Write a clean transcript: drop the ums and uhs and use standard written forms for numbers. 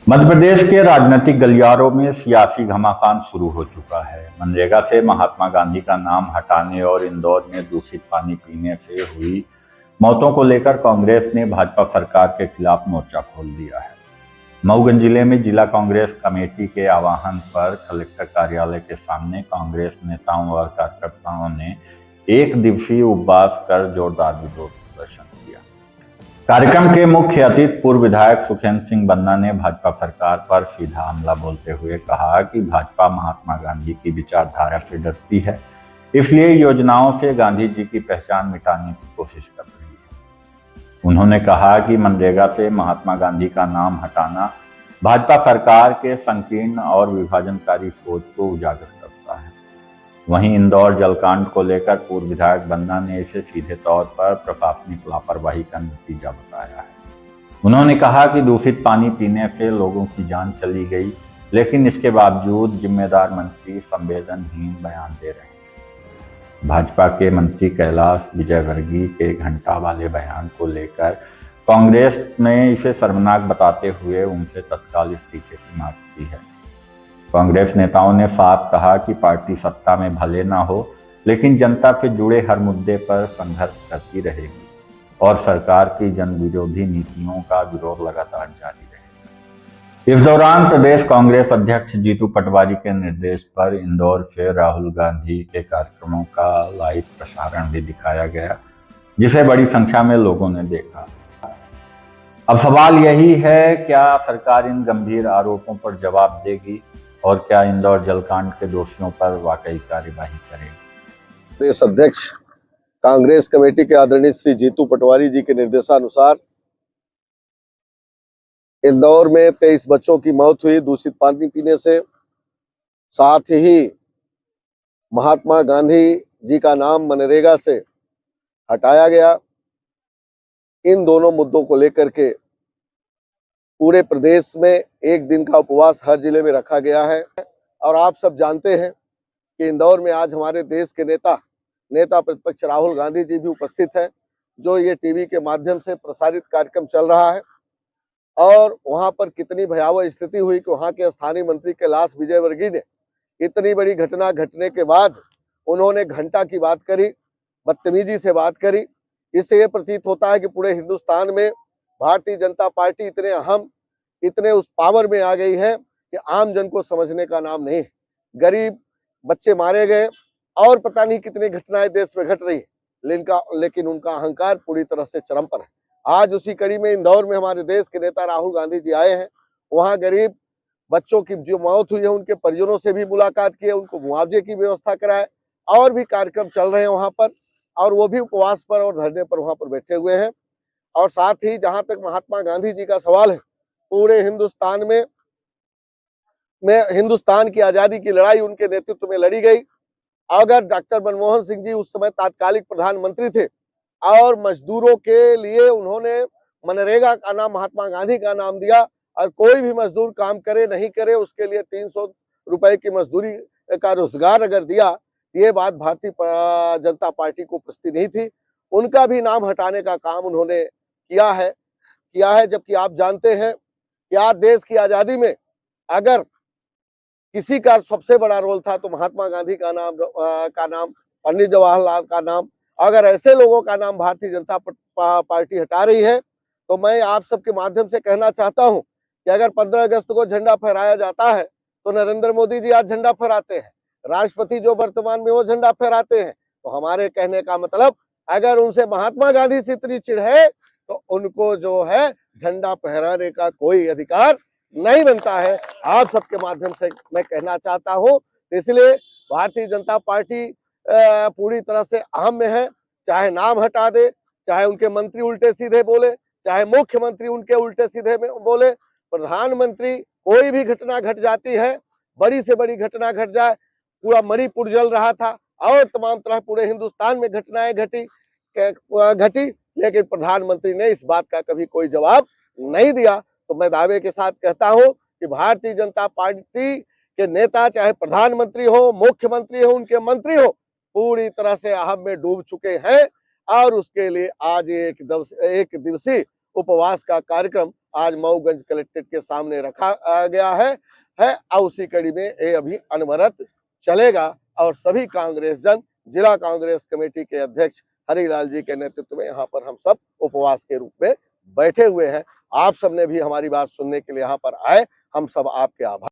मध्य प्रदेश के राजनीतिक गलियारों में सियासी घमासान शुरू हो चुका है। मनरेगा से महात्मा गांधी का नाम हटाने और इंदौर में दूषित पानी पीने से हुई मौतों को लेकर कांग्रेस ने भाजपा सरकार के खिलाफ मोर्चा खोल दिया है। मऊगंज जिले में जिला कांग्रेस कमेटी के आह्वान पर कलेक्टर कार्यालय के सामने कांग्रेस नेताओं और कार्यकर्ताओं ने एक दिवसीय उपवास कर जोरदार विरोध प्रदर्शन किया। कार्यक्रम के मुख्य अतिथि पूर्व विधायक सुखेंद्र सिंह बन्ना ने भाजपा सरकार पर सीधा हमला बोलते हुए कहा कि भाजपा महात्मा गांधी की विचारधारा से डरती है, इसलिए योजनाओं से गांधी जी की पहचान मिटाने की कोशिश कर रही है। उन्होंने कहा कि मनरेगा से महात्मा गांधी का नाम हटाना भाजपा सरकार के संकीर्ण और विभाजनकारी सोच को उजागर करता है। वहीं इंदौर जलकांड को लेकर पूर्व विधायक बन्ना ने इसे सीधे तौर पर प्रशासनिक लापरवाही का नतीजा बताया है। उन्होंने कहा कि दूषित पानी पीने से लोगों की जान चली गई, लेकिन इसके बावजूद जिम्मेदार मंत्री संवेदनहीन बयान दे रहे हैं। भाजपा के मंत्री कैलाश विजयवर्गीय के घंटा वाले बयान को लेकर कांग्रेस ने इसे शर्मनाक बताते हुए उनसे तत्काल इस्तीफे की मांग की है। कांग्रेस नेताओं ने साफ कहा कि पार्टी सत्ता में भले ना हो, लेकिन जनता से जुड़े हर मुद्दे पर संघर्ष करती रहेगी और सरकार की जन विरोधी नीतियों का विरोध लगातार जारी रहेगा। इस दौरान प्रदेश कांग्रेस अध्यक्ष जीतू पटवारी के निर्देश पर इंदौर से राहुल गांधी के कार्यक्रमों का लाइव प्रसारण भी दिखाया गया, जिसे बड़ी संख्या में लोगों ने देखा। अब सवाल यही है, क्या सरकार इन गंभीर आरोपों पर जवाब देगी और क्या इंदौर जलकांड के दोषियों पर वाकई कार्यवाही करेगी? प्रदेश अध्यक्ष कांग्रेस कमेटी के आदरणीय श्री जीतू पटवारी जी के निर्देशानुसार इंदौर में 23 बच्चों की मौत हुई दूषित पानी पीने से। साथ ही महात्मा गांधी जी का नाम मनरेगा से हटाया गया। इन दोनों मुद्दों को लेकर के पूरे प्रदेश में एक दिन का उपवास हर जिले में रखा गया है। और आप सब जानते हैं कि इंदौर में आज हमारे देश के नेता प्रतिपक्ष राहुल गांधी जी भी उपस्थित है, जो ये टीवी के माध्यम से प्रसारित कार्यक्रम चल रहा है। और वहां पर कितनी भयावह स्थिति हुई कि वहां के स्थानीय मंत्री कैलाश विजयवर्गीय ने इतनी बड़ी घटना घटने के बाद उन्होंने घंटा की बात करी, बदतमीजी से बात करी। इससे ये प्रतीत होता है कि पूरे हिंदुस्तान में भारतीय जनता पार्टी इतने अहम, इतने उस पावर में आ गई है कि आम जन को समझने का नाम नहीं है। गरीब बच्चे मारे गए और पता नहीं कितनी घटनाएं देश में घट रही है, लेकिन उनका अहंकार पूरी तरह से चरम पर है। आज उसी कड़ी में इंदौर में हमारे देश के नेता राहुल गांधी जी आए हैं। वहां गरीब बच्चों की जो मौत हुई है उनके परिजनों से भी मुलाकात की है, उनको मुआवजे की व्यवस्था कराए। और भी कार्यक्रम चल रहे हैं वहां पर, और वो भी उपवास पर और धरने पर वहां पर बैठे हुए हैं। और साथ ही जहां तक महात्मा गांधी जी का सवाल है, पूरे हिंदुस्तान में हिंदुस्तान की आजादी की लड़ाई उनके नेतृत्व में लड़ी गई। अगर डॉक्टर मनमोहन सिंह जी उस समय तात्कालिक प्रधानमंत्री थे और मजदूरों के लिए उन्होंने मनरेगा का नाम महात्मा गांधी का नाम दिया, और कोई भी मजदूर काम करे नहीं करे उसके लिए 300 रुपए की मजदूरी का रोजगार अगर दिया, ये बात भारतीय जनता पार्टी को पसंद नहीं थी। उनका भी नाम हटाने का काम उन्होंने किया है। जबकि आप जानते हैं कि आज देश की आजादी में अगर किसी का सबसे बड़ा रोल था तो महात्मा गांधी का नाम, पंडित जवाहरलाल का नाम। अगर ऐसे लोगों का नाम भारतीय जनता पार्टी हटा रही है, तो मैं आप सबके माध्यम से कहना चाहता हूं कि अगर 15 अगस्त को झंडा फहराया जाता है तो नरेंद्र मोदी जी आज झंडा फहराते हैं, राष्ट्रपति जो वर्तमान में वो झंडा फहराते हैं। तो हमारे कहने का मतलब, अगर उनसे महात्मा गांधी से इतनी चिढ़ है तो उनको जो है झंडा फहराने का कोई अधिकार नहीं बनता है। आप सबके माध्यम से मैं कहना चाहता हूं। इसलिए भारतीय जनता पार्टी पूरी तरह से अहम में है। चाहे नाम हटा दे, चाहे उनके मंत्री उल्टे सीधे बोले, चाहे मुख्यमंत्री उनके उल्टे सीधे बोले, प्रधानमंत्री, कोई भी घटना घट जाती है, बड़ी से बड़ी घटना घट जाए, पूरा मणिपुर जल रहा था और तमाम तरह पूरे हिंदुस्तान में घटनाएं घटी, लेकिन प्रधानमंत्री ने इस बात का कभी कोई जवाब नहीं दिया। तो मैं दावे के साथ कहता हूं कि भारतीय जनता पार्टी के नेता, चाहे प्रधानमंत्री हो, मुख्यमंत्री हो, उनके मंत्री हो, पूरी तरह से अहम में डूब चुके हैं। और उसके लिए आज एक दिवसीय उपवास का कार्यक्रम आज मऊगंज कलेक्ट्रेट के सामने रखा गया है और उसी कड़ी में ये अभी अनवरत चलेगा और सभी कांग्रेस जन जिला कांग्रेस कमेटी के अध्यक्ष हरिलाल जी के नेतृत्व में यहाँ पर हम सब उपवास के रूप में बैठे हुए हैं। आप सबने भी हमारी बात सुनने के लिए यहाँ पर आए, हम सब आपके आभार।